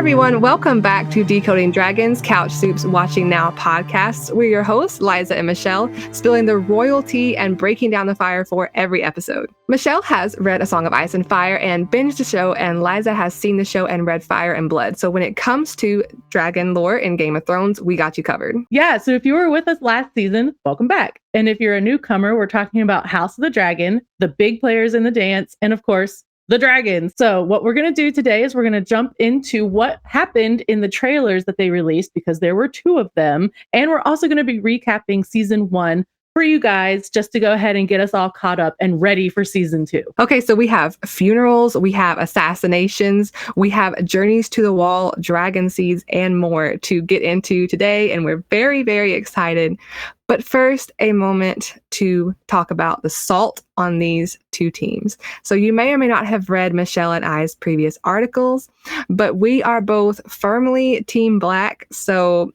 everyone. Welcome back to Decoding Dragons, CouchSoup's Watching Now podcast. We're your hosts, Liza and Michelle, spilling the royalty and breaking down the fire for every episode. Michelle has read A Song of Ice and Fire and binged the show, and Liza has seen the show and read Fire and Blood. So when it comes to dragon lore in Game of Thrones, we got you covered. Yeah, so if you were with us last season, welcome back. And if you're a newcomer, we're talking about House of the Dragon, the big players in the dance, and of course, the dragons. So what we're going to do today is we're going to jump into what happened in the trailers that they released, because there were 2 of them. And we're also going to be recapping season 1 for you guys, just to go ahead and get us all caught up and ready for season 2. Okay, so we have funerals, we have assassinations, we have journeys to the wall, dragon seeds, and more to get into today. And we're very, very excited. But first, a moment to talk about the salt on these 2 teams. So you may or may not have read Michelle and I's previous articles, but we are both firmly Team Black. So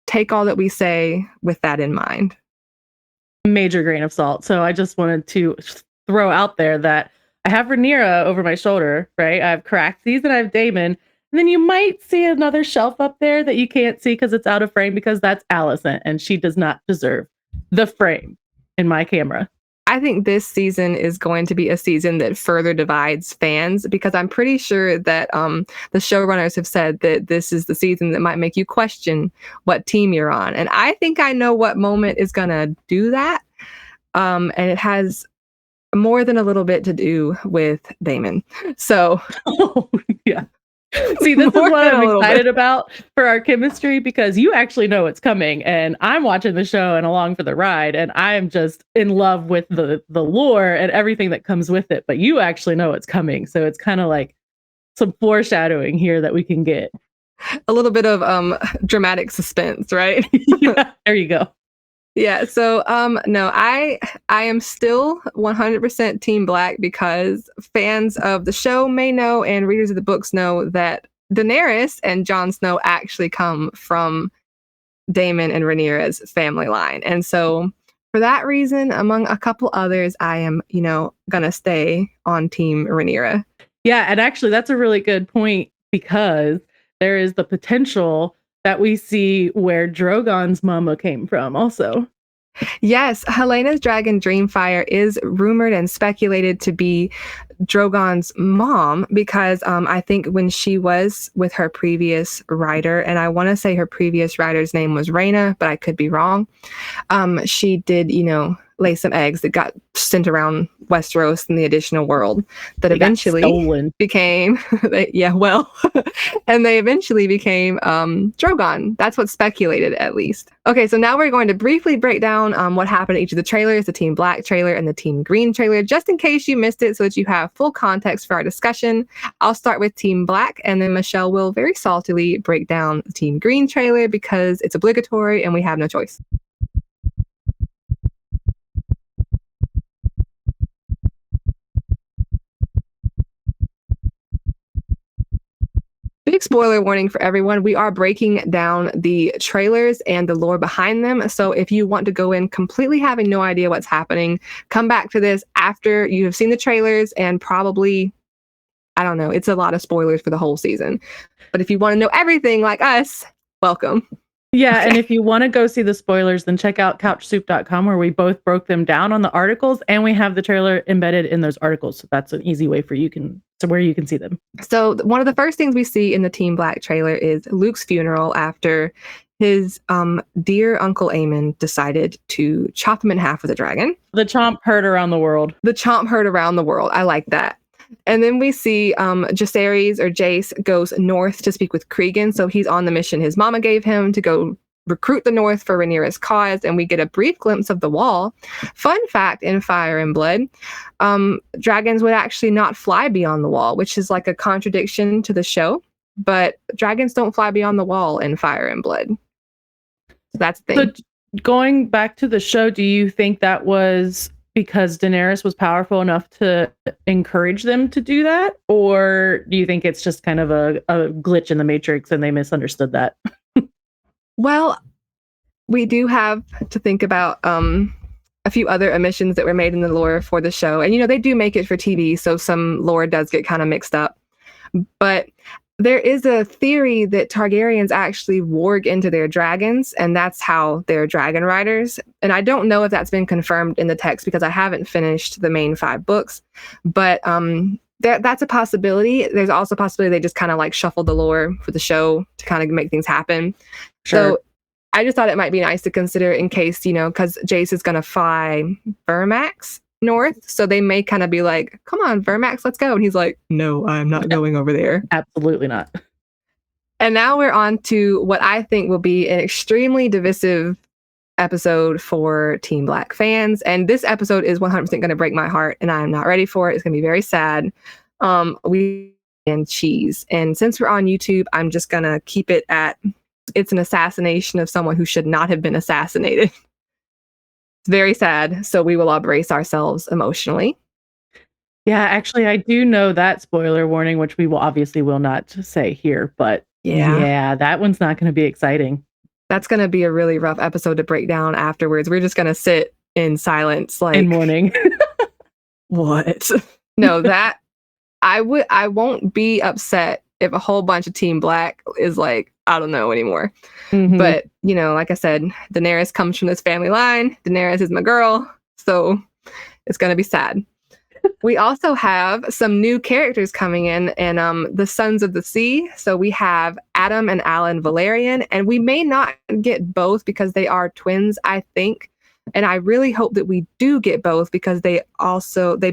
take all that we say with that in mind. Major grain of salt. So I just wanted to throw out there that I have Rhaenyra over my shoulder, right? I have Caraxes and I have Daemon. And then you might see another shelf up there that you can't see because it's out of frame, because that's Alicent, and she does not deserve the frame in my camera. I think this season is going to be a season that further divides fans, because I'm pretty sure that the showrunners have said that this is the season that might make you question what team you're on. And I think I know what moment is going to do that. And it has more than a little bit to do with Daemon. So, yeah. See, this is what I'm excited about for our chemistry, because you actually know what's coming, and I'm watching the show and along for the ride, and I am just in love with the lore and everything that comes with it. But you actually know what's coming, so it's kind of like some foreshadowing here that we can get. A little bit of dramatic suspense, right? Yeah, there you go. Yeah, so no, I am still 100% Team Black, because fans of the show may know, and readers of the books know, that Daenerys and Jon Snow actually come from Daemon and Rhaenyra's family line. And so for that reason, among a couple others, I am, gonna stay on Team Rhaenyra. Yeah, and actually that's a really good point, because there is the potential that we see where Drogon's mama came from also. Yes, Helena's dragon Dreamfire is rumored and speculated to be Drogon's mom, because I think when she was with her previous writer, and I want to say her previous writer's name was Rhaena, but I could be wrong, she did, lay some eggs that got sent around Westeros in the additional world that eventually became, and they eventually became Drogon. That's what's speculated, at least. Okay, so now we're going to briefly break down what happened in each of the trailers, the Team Black trailer and the Team Green trailer, just in case you missed it, so that you have full context for our discussion. I'll start with Team Black, and then Michelle will very saltily break down the Team Green trailer, because it's obligatory and we have no choice. Big spoiler warning for everyone. We are breaking down the trailers and the lore behind them. So if you want to go in completely having no idea what's happening, come back to this after you have seen the trailers, and probably, I don't know, it's a lot of spoilers for the whole season. But if you want to know everything like us, welcome. Yeah, and if you want to go see the spoilers, then check out CouchSoup.com, where we both broke them down on the articles, and we have the trailer embedded in those articles. So that's an easy way for where you can see them. So one of the first things we see in the Team Black trailer is Luke's funeral, after his dear Uncle Aemond decided to chop him in half with a dragon. The chomp heard around the world. The chomp heard around the world. I like that. And then we see Jacaerys, or Jace, goes north to speak with Cregan. So he's on the mission his mama gave him to go recruit the North for Rhaenyra's cause, and we get a brief glimpse of the wall. Fun fact in Fire and Blood, dragons would actually not fly beyond the wall, which is like a contradiction to the show, but dragons don't fly beyond the wall in Fire and Blood. So that's the thing. So going back to the show, do you think that was because Daenerys was powerful enough to encourage them to do that? Or do you think it's just kind of a glitch in the Matrix and they misunderstood that? Well, we do have to think about a few other omissions that were made in the lore for the show. And, they do make it for TV, so some lore does get kind of mixed up. But there is a theory that Targaryens actually warg into their dragons, and that's how they're dragon riders. And I don't know if that's been confirmed in the text because I haven't finished the main 5 books, but that's a possibility. There's also a possibility they just kind of like shuffled the lore for the show to kind of make things happen. Sure. So I just thought it might be nice to consider in case, because Jace is going to fly Vermax north. So they may kind of be like, come on, Vermax, let's go. And he's like, no, I'm not going over there. Absolutely not. And now we're on to what I think will be an extremely divisive episode for Team Black fans. And this episode is 100% going to break my heart, and I'm not ready for it. It's going to be very sad. We and cheese. And since we're on YouTube, I'm just going to keep it at it's an assassination of someone who should not have been assassinated. It's very sad. So we will all brace ourselves emotionally. Yeah, actually, I do know that spoiler warning, which we will not say here, but yeah, that one's not going to be exciting. That's going to be a really rough episode to break down afterwards. We're just going to sit in silence, like in mourning. What? No, that I won't be upset if a whole bunch of Team Black is like, I don't know anymore. Mm-hmm. But, like I said, Daenerys comes from this family line. Daenerys is my girl. So it's going to be sad. We also have some new characters coming in the Sons of the Sea. So we have Adam and Alan Valerian, and we may not get both because they are twins, I think. And I really hope that we do get both because they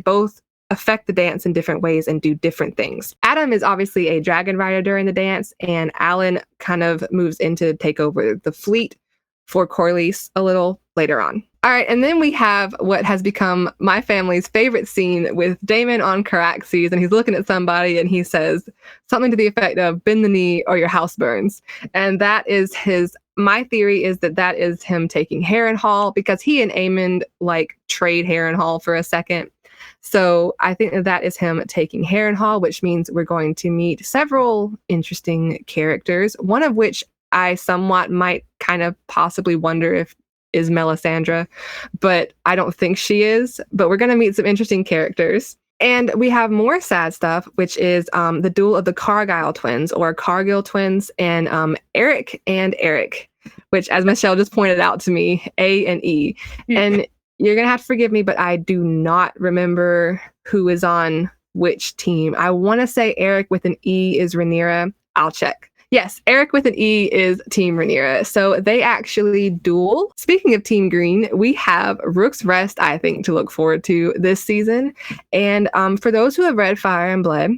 both affect the dance in different ways and do different things. Adam is obviously a dragon rider during the dance, and Alan kind of moves in to take over the fleet for Corlys a little later on. All right, and then we have what has become my family's favorite scene with Daemon on Caraxes, and he's looking at somebody and he says something to the effect of bend the knee or your house burns. And that is my theory is that is him taking Harrenhal, because he and Aemond like trade Harrenhal for a second. So I think that is him taking Harrenhal, which means we're going to meet several interesting characters, one of which I somewhat might kind of possibly wonder if is Melisandre, but I don't think she is. But we're going to meet some interesting characters. And we have more sad stuff, which is the duel of the Cargyle twins or Cargill twins and Eric and Eric, which, as Michelle just pointed out to me, A and E. Yeah. And you're going to have to forgive me, but I do not remember who is on which team. I want to say Eric with an E is Rhaenyra. I'll check. Yes, Eric with an E is Team Rhaenyra. So they actually duel. Speaking of Team Green, we have Rook's Rest, I think, to look forward to this season. And for those who have read Fire and Blood,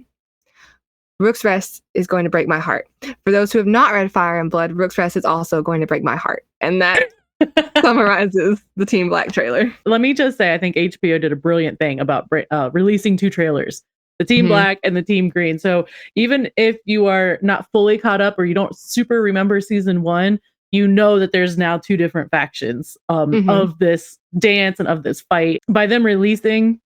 Rook's Rest is going to break my heart. For those who have not read Fire and Blood, Rook's Rest is also going to break my heart. And that summarizes the Team Black trailer. Let me just say, I think HBO did a brilliant thing about releasing 2 trailers. The Team Black and the Team Green. So even if you are not fully caught up or you don't super remember season 1, you know that there's now 2 different factions of this dance and of this fight. By them releasing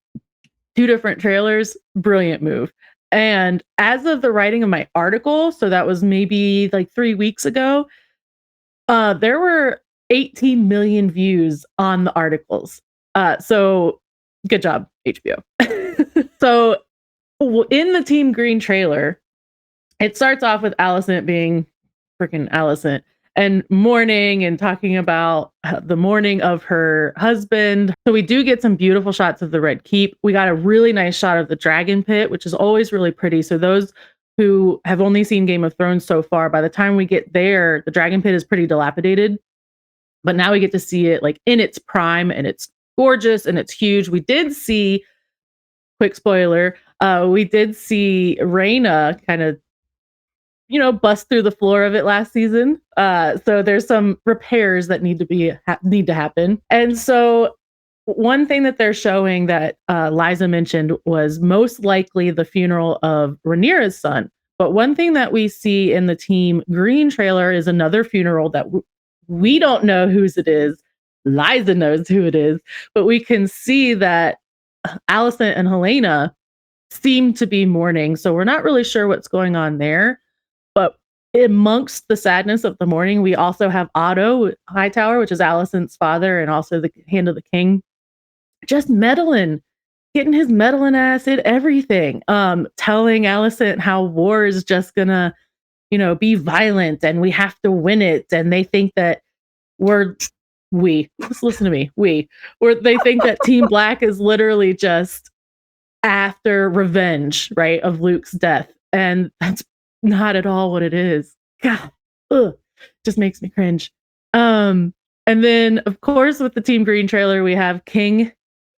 2 different trailers, brilliant move. And as of the writing of my article, so that was maybe like 3 weeks ago, there were 18 million views on the articles. So good job, HBO. So in the Team Green trailer, it starts off with Alicent being freaking Alicent and mourning and talking about the mourning of her husband. So we do get some beautiful shots of the Red Keep. We got a really nice shot of the Dragon Pit, which is always really pretty. So those who have only seen Game of Thrones so far, by the time we get there, the Dragon Pit is pretty dilapidated. But now we get to see it like in its prime, and it's gorgeous and it's huge. We did see, quick spoiler, we did see Rhaena kind of, bust through the floor of it last season. So there's some repairs that need to happen. And so one thing that they're showing that Liza mentioned was most likely the funeral of Rhaenyra's son. But one thing that we see in the Team Green trailer is another funeral that we don't know whose it is. Liza knows who it is, but we can see that Alicent and Helena seem to be mourning. So we're not really sure what's going on there. But amongst the sadness of the mourning, we also have Otto Hightower, which is Alicent's father and also the Hand of the King, just meddling getting his meddling ass in everything. Telling Alicent how war is just gonna, be violent and we have to win it. And they think that just listen to me. They think that Team Black is literally just after revenge, right, of Luke's death. And that's not at all what it is. God, just makes me cringe. And then, of course, with the Team Green trailer, we have King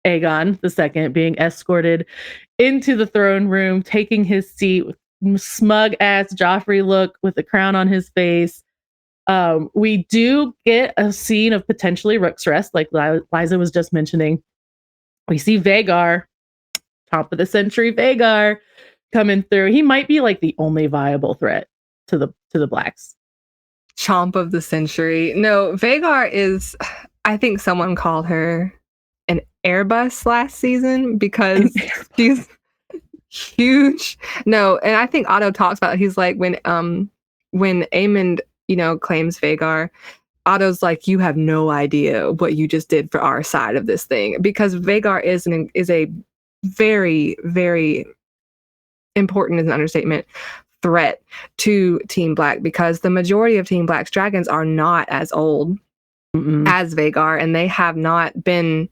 Aegon II being escorted into the throne room, taking his seat with smug ass Joffrey look with the crown on his face. We do get a scene of potentially Rook's Rest, like Liza was just mentioning. We see Vhagar, top of the century Vhagar, coming through. He might be like the only viable threat to the Blacks. Chomp of the century. No, Vhagar is, I think someone called her an Airbus last season because she's huge. No, and I think Otto talks about it. He's like, when Aemond, claims Vhagar, Otto's like, you have no idea what you just did for our side of this thing, because Vhagar is a very, very important, is an understatement, threat to Team Black, because the majority of Team Black's dragons are not as old as Vhagar, and they have not been.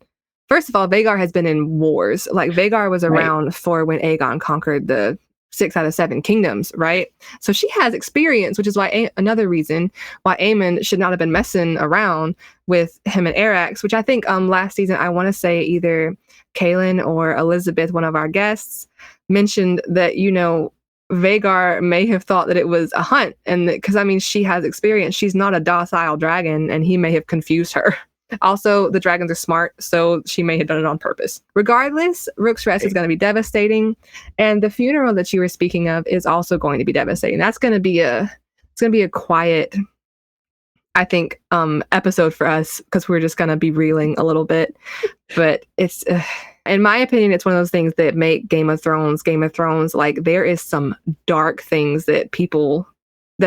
First of all, Vhagar has been in wars. Like, Vhagar was around for when Aegon conquered the 6 out of 7 kingdoms, right? So she has experience, which is why another reason why Aemond should not have been messing around with him and Arax, which I think last season, I want to say either Kaylin or Elizabeth, one of our guests, mentioned that, Vhagar may have thought that it was a hunt, and because she has experience. She's not a docile dragon, and he may have confused her. Also, the dragons are smart, so she may have done it on purpose. Regardless, Rook's Rest is going to be devastating, and the funeral that you were speaking of is also going to be devastating. That's going to be a quiet, I think, episode for us, because we're just going to be reeling a little bit. But it's, in my opinion, it's one of those things that make Game of Thrones. Like, there is some dark things that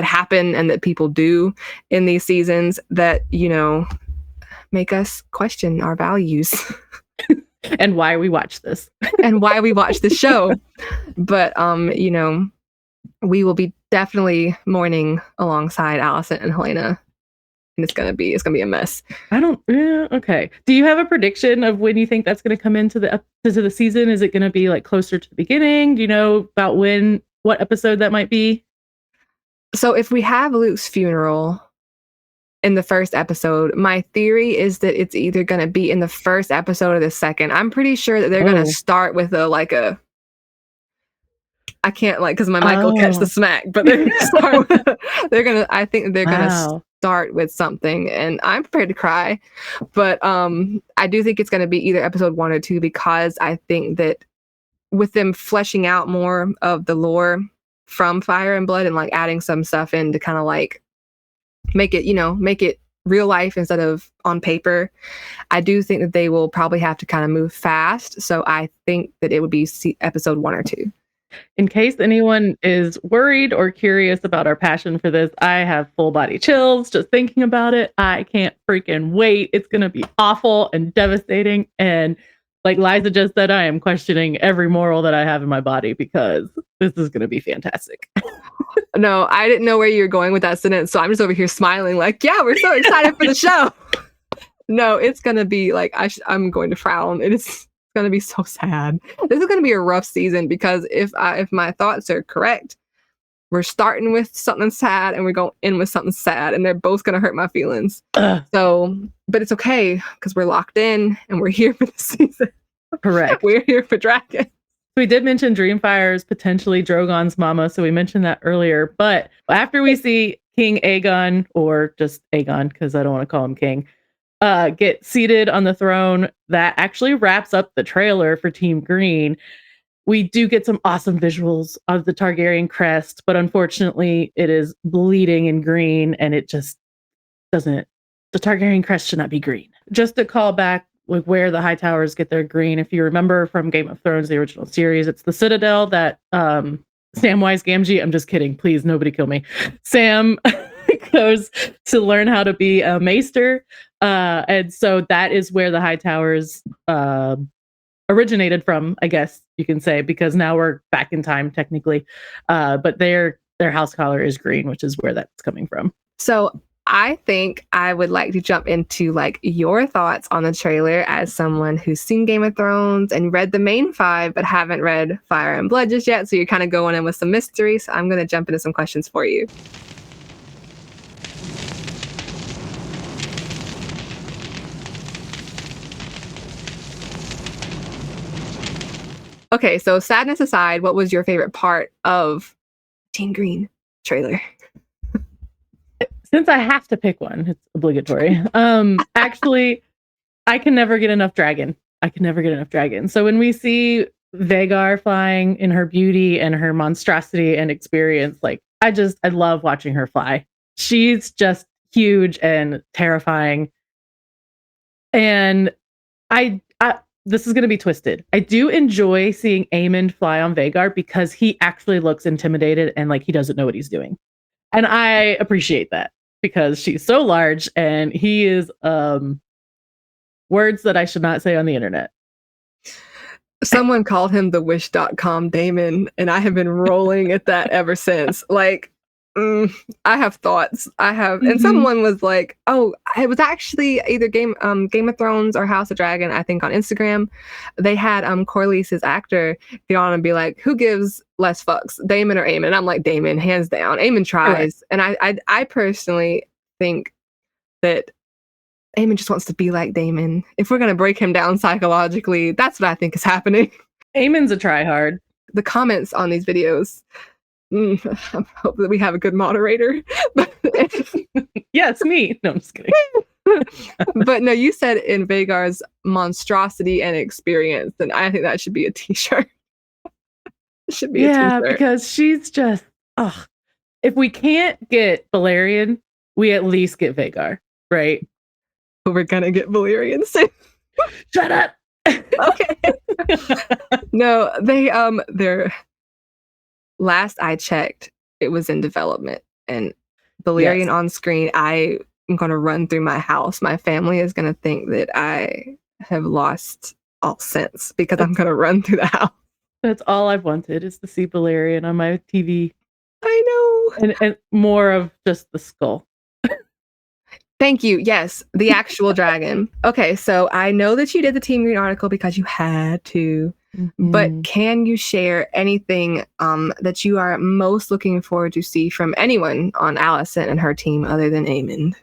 happen and that people do in these seasons that, make us question our values. And why we watch this. And why we watch the show. But, we will be definitely mourning alongside Alicent and Helena. And it's gonna be a mess. Okay. Do you have a prediction of when you think that's gonna come into the season? Is it gonna be like closer to the beginning? Do you know about what episode that might be? So if we have Luke's funeral in the first episode, my theory is that it's either going to be in the first episode or the second. I'm pretty sure that they're going to start with I can't, because my mic will catch the smack, but they're going to start I think they're going to start with something, and I'm prepared to cry. But I do think it's going to be either episode 1 or 2, because I think that with them fleshing out more of the lore from Fire and Blood and adding some stuff in to kind of make it real life instead of on paper, I do think that they will probably have to kind of move fast. So I think that it would be episode 1 or 2. In case anyone is worried or curious about our passion for this, I have full body chills just thinking about it. I can't freaking wait. It's going to be awful and devastating. And like Liza just said, I am questioning every moral that I have in my body, because this is going to be fantastic. No, I didn't know where you were going with that sentence, so I'm just over here smiling yeah, we're so excited for the show. No, it's going to be I'm going to frown. It's going to be so sad. This is going to be a rough season, because if my thoughts are correct, we're starting with something sad and we're going to end with something sad, and they're both going to hurt my feelings. So, but it's okay, because we're locked in and we're here for the season. Correct. We're here for Dragon. We did mention Dreamfire is potentially Drogon's mama, so we mentioned that earlier. But after we see King Aegon, or just Aegon, because I don't want to call him King, get seated on the throne, that actually wraps up the trailer for Team Green. We do get some awesome visuals of the Targaryen crest, but unfortunately it is bleeding in green, and it just doesn't. The Targaryen crest should not be green. Just to call back where the Hightowers get their green. If you remember from Game of Thrones, the original series, it's the Citadel that Samwise Gamgee, I'm just kidding, please, nobody kill me, Sam goes to learn how to be a maester. And so that is where the Hightowers originated from, I guess you can say, because now we're back in time technically. But their house color is green, which is where that's coming from. So I think I would like to jump into like your thoughts on the trailer as someone who's seen Game of Thrones and read the main 5, but haven't read Fire and Blood just yet. So you're kind of going in with some mystery. So I'm going to jump into some questions for you. Okay, so sadness aside, what was your favorite part of Team Green trailer? Since I have to pick one, it's obligatory. Actually, I can never get enough dragon. So when we see Vhagar flying in her beauty and her monstrosity and experience, like I love watching her fly. She's just huge and terrifying. And this is going to be twisted. I do enjoy seeing Aemond fly on Vhagar because he actually looks intimidated and like he doesn't know what he's doing. And I appreciate that because she's so large and he is words that I should not say on the internet. Someone called him the wish.com Daemon, and I have been rolling at that ever since. Like, I have thoughts. And someone was like, "Oh, it was actually either Game of Thrones or House of Dragon." I think on Instagram, they had Corlys's actor get on and be like, "Who gives less fucks, Daemon or Aemon?" And I'm like, "Daemon, hands down. Aemon tries." Right. And I personally think that Aemon just wants to be like Daemon. If we're gonna break him down psychologically, that's what I think is happening. Aemon's a tryhard. The comments on these videos. I hope that we have a good moderator. Yes, me. No, I'm just kidding. But no, you said in Vhagar's monstrosity and experience, and I think that should be a t-shirt. It should be a t-shirt. Because she's just, if we can't get Balerion, we at least get Vhagar, right? But we're gonna get Balerion soon. Shut up. Okay. No, they're last I checked, it was in development, and Balerion on screen, I am going to run through my house. My family is going to think that I have lost all sense because I'm going to run through the house. That's all I've wanted is to see Balerion on my TV. I know. And more of just the skull. Thank you. Yes, the actual dragon. Okay, so I know that you did the Team Green article because you had to. But can you share anything that you are most looking forward to see from anyone on Alicent and her team other than Aemond?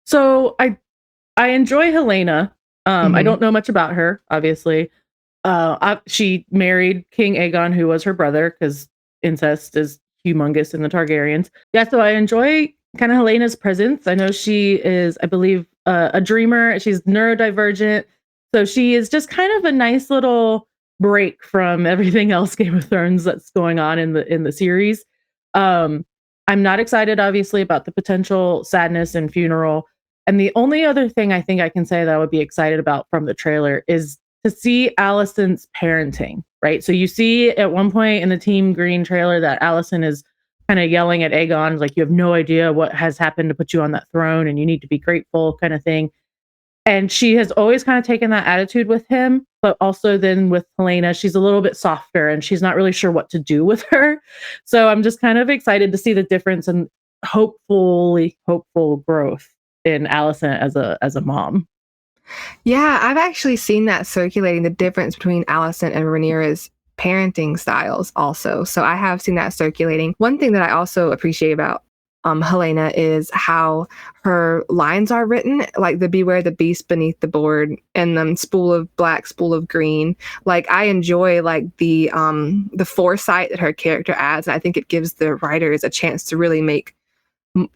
So I enjoy Helena. I don't know much about her, obviously. She married King Aegon, who was her brother, because incest is humongous in the Targaryens. Yeah, so I enjoy kind of Helena's presence. I know she is, I believe, a dreamer. She's neurodivergent. So she is just kind of a nice little break from everything else Game of Thrones that's going on in the series. I'm not excited, obviously, about the potential sadness and funeral. And the only other thing I think I can say that I would be excited about from the trailer is to see Alicent's parenting, right? So you see at one point in the Team Green trailer that Alicent is kind of yelling at Aegon, like, you have no idea what has happened to put you on that throne and you need to be grateful, kind of thing. And she has always kind of taken that attitude with him, but also then with Helena, she's a little bit softer and she's not really sure what to do with her. So I'm just kind of excited to see the difference and hopeful growth in Alicent as a mom. Yeah, I've actually seen that circulating, the difference between Alicent and Rhaenyra's parenting styles also. So I have seen that circulating. One thing that I also appreciate about Helena is how her lines are written, like the beware the beast beneath the board and the spool of black, spool of green. Like I enjoy like the foresight that her character adds. And I think it gives the writers a chance to really make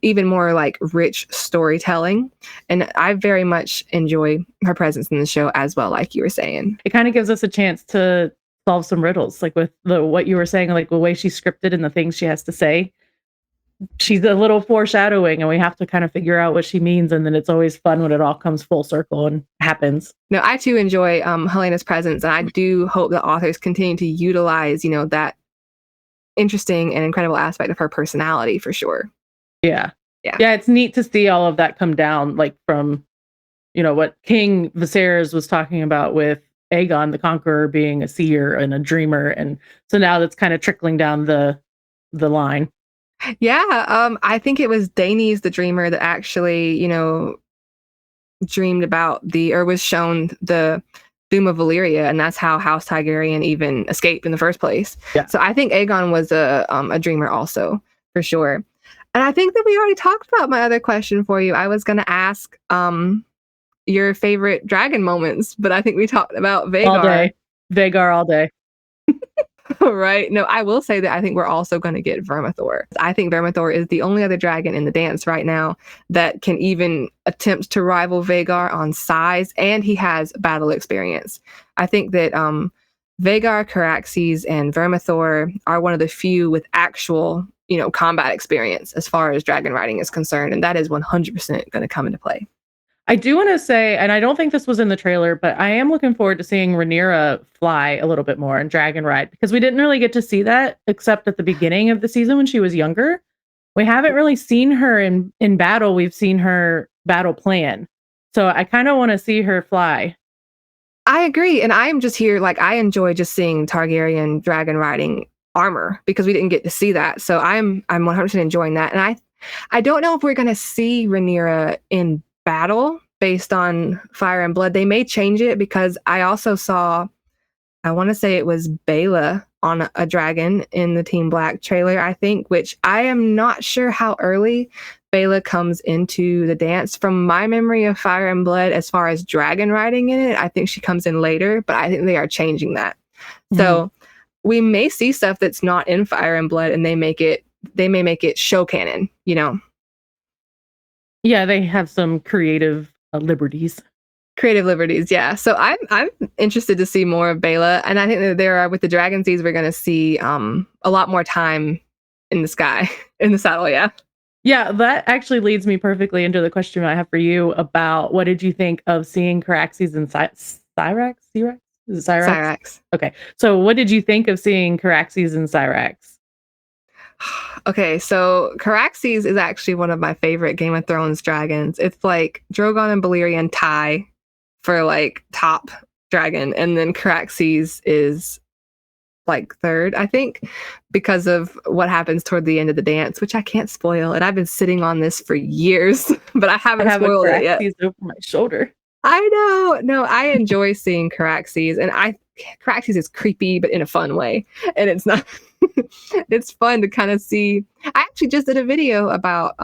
even more like rich storytelling. And I very much enjoy her presence in the show as well, like you were saying. It kind of gives us a chance to solve some riddles, like with what you were saying, like the way she's scripted and the things she has to say. She's a little foreshadowing and we have to kind of figure out what she means. And then it's always fun when it all comes full circle and happens. No, I too enjoy Helena's presence. And I do hope that authors continue to utilize, that interesting and incredible aspect of her personality for sure. Yeah. It's neat to see all of that come down, like from, what King Viserys was talking about with Aegon the Conqueror being a seer and a dreamer, and so now that's kind of trickling down the line. Yeah, I think it was Daenys the dreamer that actually, dreamed about or was shown the Doom of Valyria, and that's how House Targaryen even escaped in the first place. Yeah. So I think Aegon was a dreamer also, for sure. And I think that we already talked about my other question for you. I was going to ask your favorite dragon moments, but I think we talked about Vhagar. All day. Vhagar all day. Right? No, I will say that I think we're also going to get Vermithor. I think Vermithor is the only other dragon in the dance right now that can even attempt to rival Vhagar on size, and he has battle experience. I think that Vhagar, Caraxes, and Vermithor are one of the few with actual, combat experience as far as dragon riding is concerned, and that is 100% going to come into play. I do want to say, and I don't think this was in the trailer, but I am looking forward to seeing Rhaenyra fly a little bit more and dragon ride, because we didn't really get to see that except at the beginning of the season when she was younger. We haven't really seen her in battle. We've seen her battle plan. So I kind of want to see her fly. I agree. And I'm just here, I enjoy just seeing Targaryen dragon riding armor because we didn't get to see that. So I'm 100% enjoying that. And I don't know if we're going to see Rhaenyra in battle based on Fire and Blood. They may change it, because I also saw, I want to say it was Baela on a dragon in the Team Black trailer, I think, which I am not sure how early Baela comes into the dance. From my memory of Fire and Blood, as far as dragon riding in it, I think she comes in later, but I think they are changing that. Mm-hmm. So we may see stuff that's not in Fire and Blood, and they may make it show canon, Yeah, they have some creative liberties. Creative liberties, yeah. So I'm interested to see more of Baela, and I think that with the Dragon Seas, we're going to see a lot more time in the sky, in the saddle, yeah. Yeah, that actually leads me perfectly into the question I have for you about what did you think of seeing Caraxes and Syrax? Is it Syrax? Syrax. Okay, so what did you think of seeing Caraxes and Syrax? Okay, so Caraxes is actually one of my favorite Game of Thrones dragons. It's like Drogon and Balerion tie for top dragon, and then Caraxes is third, I think, because of what happens toward the end of the dance, which I can't spoil. And I've been sitting on this for years, but I haven't spoiled it yet. Over my shoulder. I know. No, I enjoy seeing Caraxes, and Caraxes is creepy, but in a fun way. And it's not. It's fun to kind of see. I actually just did a video about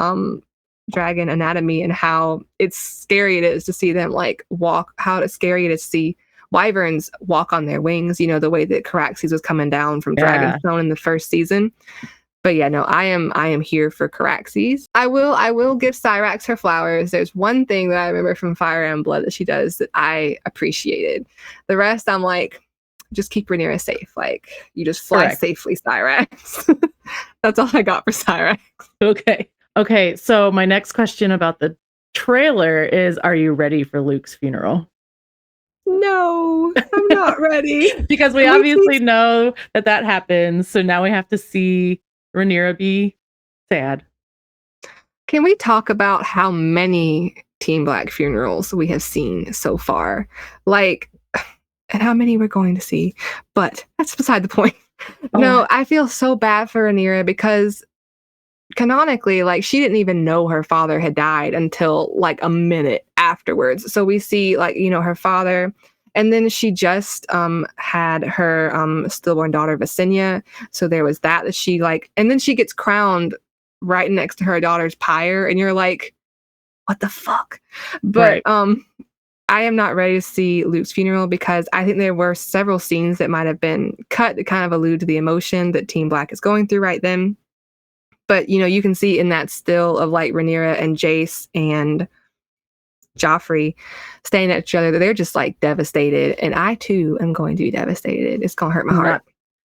dragon anatomy and how scary it is to see them walk. How scary it is to see wyverns walk on their wings. The way that Caraxes was coming down from Dragonstone in the first season. But yeah, no, I am here for Caraxes. I will give Syrax her flowers. There's one thing that I remember from Fire and Blood that she does that I appreciated. The rest, I'm just keep Rhaenyra safe. You just fly safely, Syrax. That's all I got for Syrax. Okay. So my next question about the trailer is: are you ready for Luke's funeral? No, I'm not ready. Because we obviously know that happens. So now we have to see Rhaenyra be sad. Can we talk about how many Team Black funerals we have seen so far? And how many we're going to see? But that's beside the point. Oh. No, I feel so bad for Rhaenyra because canonically, she didn't even know her father had died until a minute afterwards. So we see her father, and then she just had her stillborn daughter Visenya. So there was that she and then she gets crowned right next to her daughter's pyre, and you're like, what the fuck? But I am not ready to see Luke's funeral because I think there were several scenes that might have been cut that kind of allude to the emotion that Team Black is going through right then. But, you can see in that still of Rhaenyra and Jace and Joffrey standing at each other that they're just devastated. And I too am going to be devastated. It's going to hurt my heart.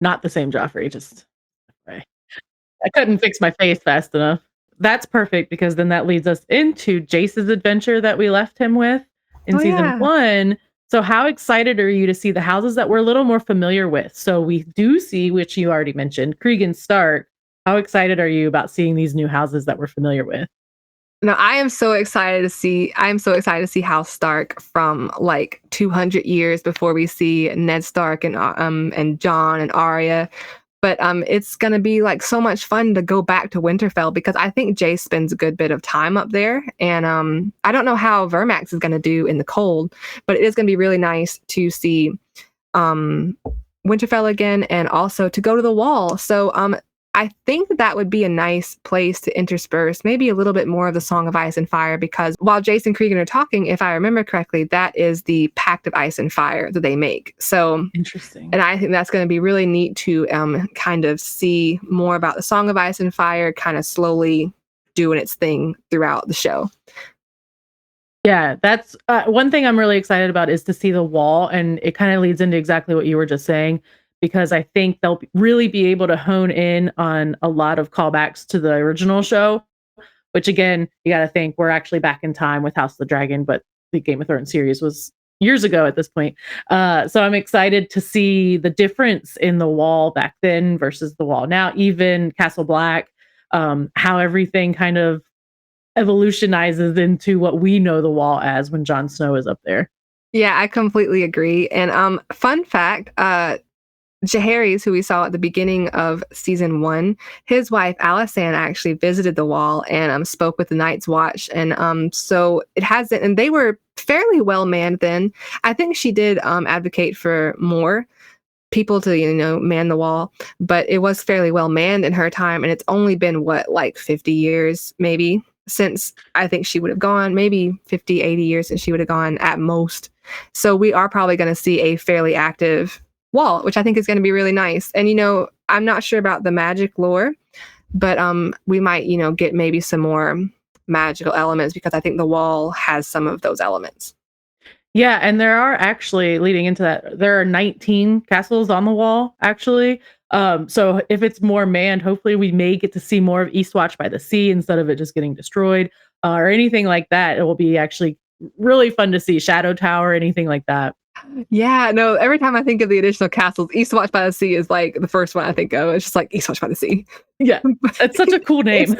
Not the same Joffrey, just right. I couldn't fix my face fast enough. That's perfect, because then that leads us into Jace's adventure that we left him with in season 1. So how excited are you to see the houses that we're a little more familiar with? So we do see, which you already mentioned, Cregan Stark. How excited are you about seeing these new houses that we're familiar with? No, I'm so excited to see House Stark from like 200 years before we see Ned Stark and Jon and Arya. But it's gonna be like so much fun to go back to Winterfell because I think Jace spends a good bit of time up there, and I don't know how Vermax is gonna do in the cold, but it is gonna be really nice to see um Winterfell again, and also to go to the Wall. So I think that would be a nice place to intersperse maybe a little bit more of the Song of Ice and Fire, because while Jace and Cregan are talking, if I remember correctly, that is the Pact of Ice and Fire that they make. So Interesting. and I think that's going to be really neat to kind of see more about the Song of Ice and Fire kind of slowly doing its thing throughout the show. Yeah, that's one thing I'm really excited about is to see the Wall, and it kind of leads into exactly what you were just saying, because I think they'll really be able to hone in on a lot of callbacks to the original show, which again, you got to think we're actually back in time with House of the Dragon, but the Game of Thrones series was years ago at this point. So I'm excited to see the difference in the Wall back then versus the Wall now, even Castle Black, how everything kind of evolutionizes into what we know the Wall as when Jon Snow is up there. Yeah, I completely agree. And fun fact, Jaehaerys, who we saw at the beginning of season 1, his wife Alysanne actually visited the Wall and spoke with the Night's Watch, and so it hasn't. And they were fairly well manned then. I think she did advocate for more people to man the Wall, but it was fairly well manned in her time, and it's only been like 50 years maybe since I think she would have gone, maybe 50, 80 years since she would have gone at most. So we are probably going to see a fairly active Wall, which I think is going to be really nice. And I'm not sure about the magic lore, but we might get maybe some more magical elements, because I think the Wall has some of those elements. Yeah, and there are actually, leading into that, there are 19 castles on the Wall, actually. So if it's more manned, hopefully we may get to see more of Eastwatch by the Sea instead of it just getting destroyed, or anything like that. It will be actually really fun to see Shadow Tower, anything like that. Yeah, no, every time I think of the additional castles, Eastwatch by the Sea is like the first one I think of. It's just like Eastwatch by the Sea. Yeah, it's such a cool name.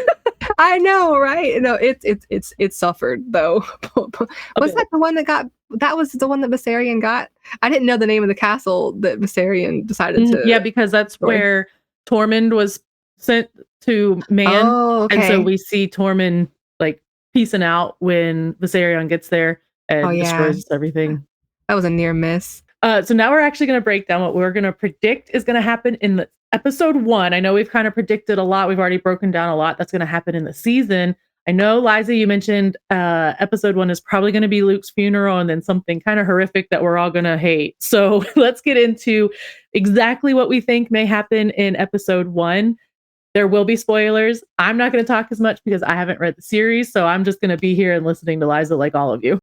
I know, right? No, it's suffered though. Was that the one that was the one that Viserion got? I didn't know the name of the castle that Viserion decided to. Yeah, because that's where Tormund was sent to Man. Oh, okay. And so we see Tormund like peacing out when Viserion gets there and destroys everything. That was a near miss. So now we're actually going to break down what we're going to predict is going to happen in the episode 1. I know we've kind of predicted a lot. We've already broken down a lot that's going to happen in the season. I know, Liza, you mentioned episode 1 is probably going to be Luke's funeral and then something kind of horrific that we're all going to hate. So let's get into exactly what we think may happen in episode 1. There will be spoilers. I'm not going to talk as much because I haven't read the series. So I'm just going to be here and listening to Liza like all of you.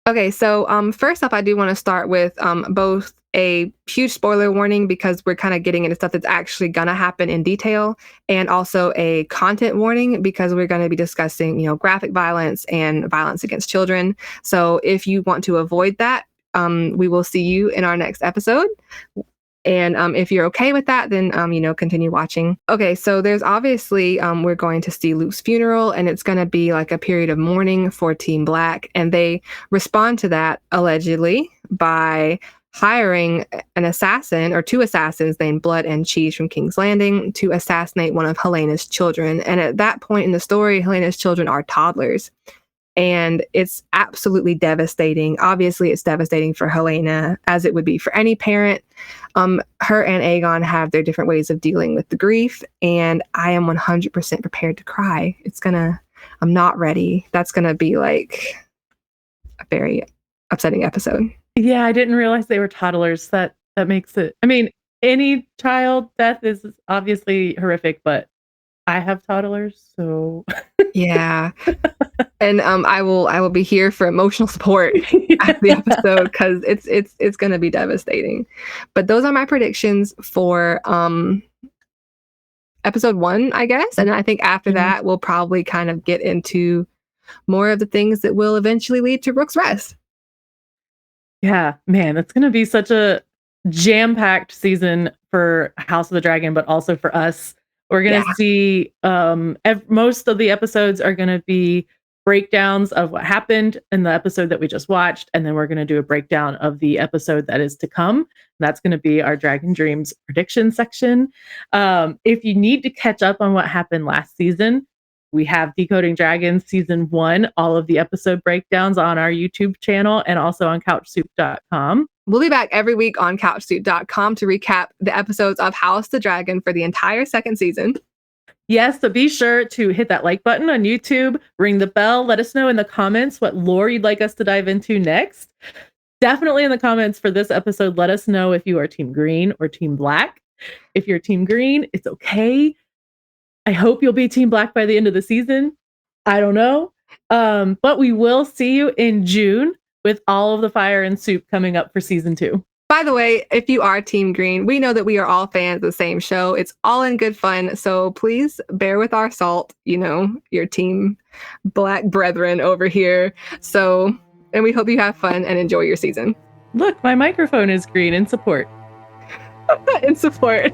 Okay, so first up, I do want to start with both a huge spoiler warning, because we're kind of getting into stuff that's actually going to happen in detail, and also a content warning, because we're going to be discussing, graphic violence and violence against children. So if you want to avoid that, we will see you in our next episode. And if you're okay with that, then, continue watching. Okay, so there's obviously, we're going to see Luke's funeral, and it's going to be like a period of mourning for Team Black. And they respond to that, allegedly, by hiring an assassin, or 2 assassins named Blood and Cheese from King's Landing, to assassinate one of Helena's children. And at that point in the story, Helena's children are toddlers. And it's absolutely devastating. Obviously, it's devastating for Helena, as it would be for any parent. Her and Aegon have their different ways of dealing with the grief, and I am 100% prepared to cry. I'm not ready. That's gonna be like a very upsetting episode. Yeah, I didn't realize they were toddlers. That makes it. I mean, any child death is obviously horrific, but I have toddlers, so yeah. And I will be here for emotional support at the episode, because it's going to be devastating. But those are my predictions for episode 1, I guess. And I think after that, we'll probably kind of get into more of the things that will eventually lead to Rook's Rest. Yeah, man, it's gonna be such a jam-packed season for House of the Dragon, but also for us. We're gonna Yeah. see most of the episodes are gonna be breakdowns of what happened in the episode that we just watched, and then we're gonna do a breakdown of the episode that is to come. That's gonna be our Dragon Dreams prediction section. If you need to catch up on what happened last season, we have Decoding Dragons Season 1, all of the episode breakdowns on our YouTube channel and also on CouchSoup.com. We'll be back every week on CouchSoup.com to recap the episodes of House the Dragon for the entire second season. Yes, so be sure to hit that like button on YouTube, ring the bell, let us know in the comments what lore you'd like us to dive into next. Definitely in the comments for this episode, let us know if you are Team Green or Team Black. If you're Team Green, it's okay. I hope you'll be Team Black by the end of the season. I don't know. But we will see you in June with all of the fire and soup coming up for season 2. By the way, if you are Team Green, we know that we are all fans of the same show. It's all in good fun. So please bear with our salt, your Team Black brethren over here. And we hope you have fun and enjoy your season. Look, my microphone is green in support. In support.